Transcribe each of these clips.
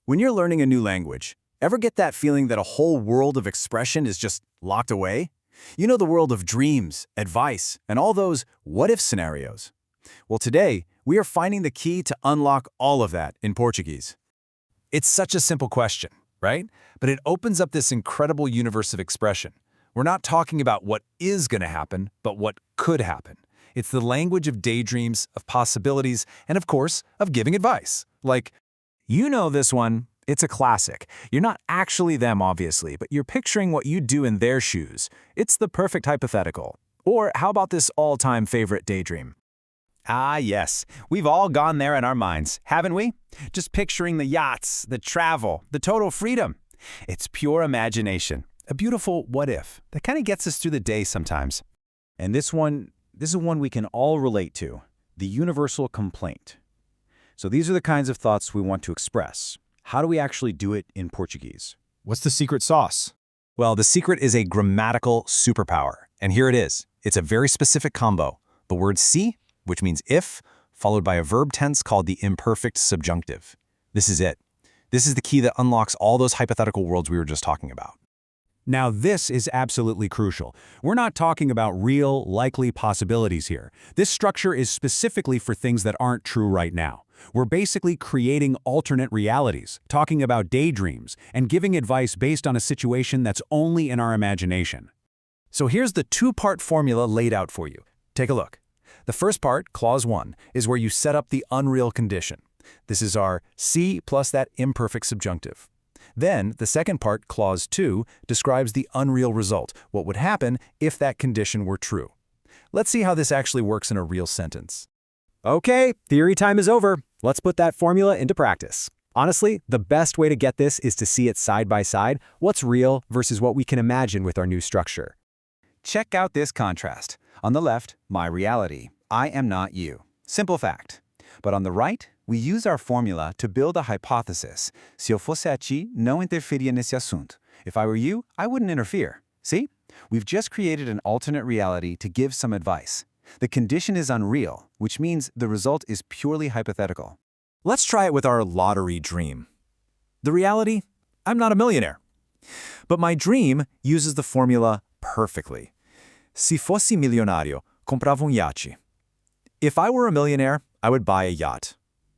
When you're learning a new language, ever get that feeling that a whole world of expression is just locked away? You know, the world of dreams, advice, and all those what-if scenarios. Well, today, we are finding the key to unlock all of that in Portuguese. It's such a simple question, right? But it opens up this incredible universe of expression. We're not talking about what is going to happen, but what could happen. It's the language of daydreams, of possibilities, and of course, of giving advice. Like, you know this one. It's a classic. You're not actually them, obviously, but you're picturing what you'd do in their shoes. It's the perfect hypothetical. Or how about this all-time favorite daydream? Ah, yes. We've all gone there in our minds, haven't we? Just picturing the yachts, the travel, the total freedom. It's pure imagination. A beautiful what-if that kind of gets us through the day sometimes. And this is one we can all relate to, the universal complaint. So these are the kinds of thoughts we want to express. How do we actually do it in Portuguese? What's the secret sauce? Well, the secret is a grammatical superpower. And here it is. It's a very specific combo. The word se, which means if, followed by a verb tense called the imperfect subjunctive. This is it. This is the key that unlocks all those hypothetical worlds we were just talking about. Now, this is absolutely crucial. We're not talking about real, likely possibilities here. This structure is specifically for things that aren't true right now. We're basically creating alternate realities, talking about daydreams, and giving advice based on a situation that's only in our imagination. So here's the two-part formula laid out for you. Take a look. The first part, clause 1, is where you set up the unreal condition. This is our se plus that imperfect subjunctive. Then, the second part, clause 2, describes the unreal result, what would happen if that condition were true. Let's see how this actually works in a real sentence. Okay, theory time is over. Let's put that formula into practice. Honestly, the best way to get this is to see it side by side, what's real versus what we can imagine with our new structure. Check out this contrast. On the left, my reality. I am not you. Simple fact. But on the right, we use our formula to build a hypothesis. Se eu fosse a ti, não interferia nesse assunto. If I were you, I wouldn't interfere. See? We've just created an alternate reality to give some advice. The condition is unreal, which means the result is purely hypothetical. Let's try it with our lottery dream. The reality? I'm not a millionaire. But my dream uses the formula perfectly. Se fosse milionário, comprava iate. If I were a millionaire, I would buy a yacht.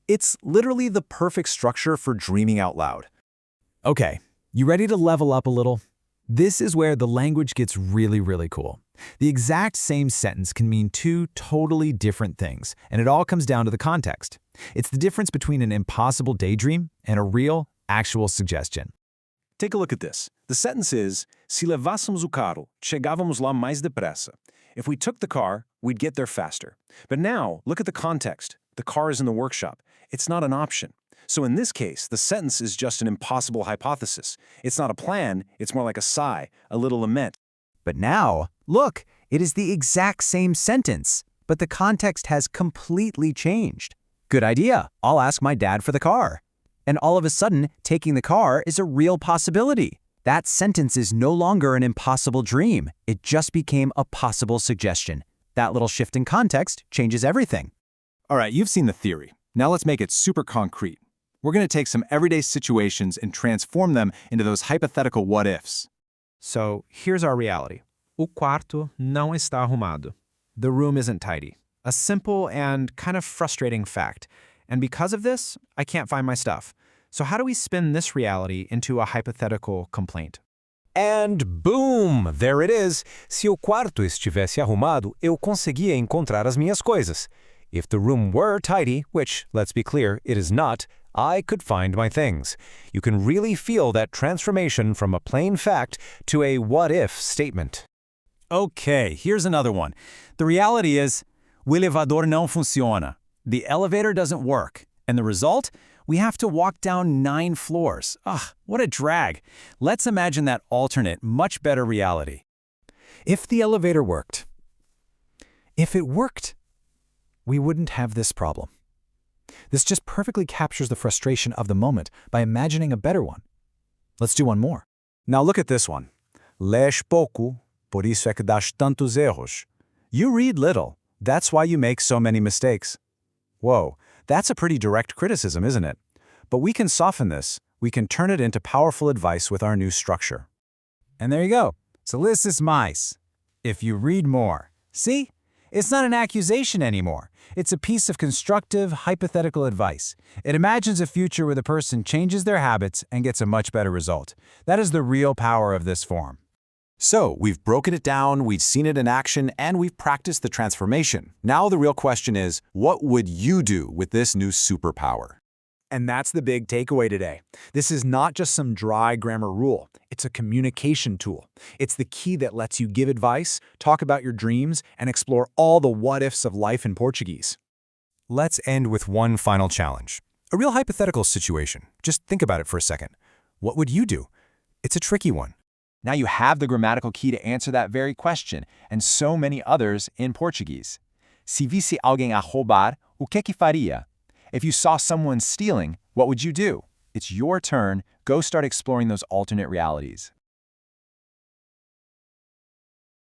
It's literally the perfect structure for dreaming out loud. Okay, you ready to level up a little? This is where the language gets really cool. The exact same sentence can mean two totally different things, and it all comes down to the context. It's the difference between an impossible daydream and a real, actual suggestion. Take a look at this. The sentence is, se levássemos o carro, chegávamos lá mais depressa. If we took the car, we'd get there faster. But now, look at the context. The car is in the workshop. It's not an option. So in this case, the sentence is just an impossible hypothesis. It's not a plan, it's more like a sigh, a little lament. But now, look, it is the exact same sentence, but the context has completely changed. Good idea. I'll ask my dad for the car. And all of a sudden, taking the car is a real possibility. That sentence is no longer an impossible dream. It just became a possible suggestion. That little shift in context changes everything. All right, you've seen the theory. Now let's make it super concrete. We're going to take some everyday situations and transform them into those hypothetical what-ifs. So here's our reality. O quarto não está arrumado. The room isn't tidy. A simple and kind of frustrating fact. And because of this, I can't find my stuff. So how do we spin this reality into a hypothetical complaint? And boom! There it is. Se o quarto estivesse arrumado, eu conseguia encontrar as minhas coisas. If the room were tidy, which, let's be clear, it is not, I could find my things. You can really feel that transformation from a plain fact to a what-if statement. Okay, here's another one. The reality is, o elevador não funciona. The elevator doesn't work. And the result? We have to walk down 9 floors. Ugh, what a drag. Let's imagine that alternate, much better reality. If the elevator worked. If it worked, we wouldn't have this problem. This just perfectly captures the frustration of the moment by imagining a better one. Let's do one more. Now look at this one. Lês pouco, por isso é que dás tantos erros. You read little. That's why you make so many mistakes. Whoa, that's a pretty direct criticism, isn't it? But we can soften this. we can turn it into powerful advice with our new structure. And there you go. Solicus mais. If you read more. See? It's not an accusation anymore. It's a piece of constructive, hypothetical advice. It imagines a future where the person changes their habits and gets a much better result. That is the real power of this form. So, we've broken it down, we've seen it in action, and we've practiced the transformation. Now the real question is, what would you do with this new superpower? And that's the big takeaway today. This is not just some dry grammar rule. It's a communication tool. It's the key that lets you give advice, talk about your dreams, and explore all the what-ifs of life in Portuguese. Let's end with one final challenge. A real hypothetical situation. Just think about it for a second. What would you do? It's a tricky one. Now you have the grammatical key to answer that very question, and so many others in Portuguese. Se visse alguém a roubar, o que faria? If you saw someone stealing, what would you do? It's your turn. Go start exploring those alternate realities.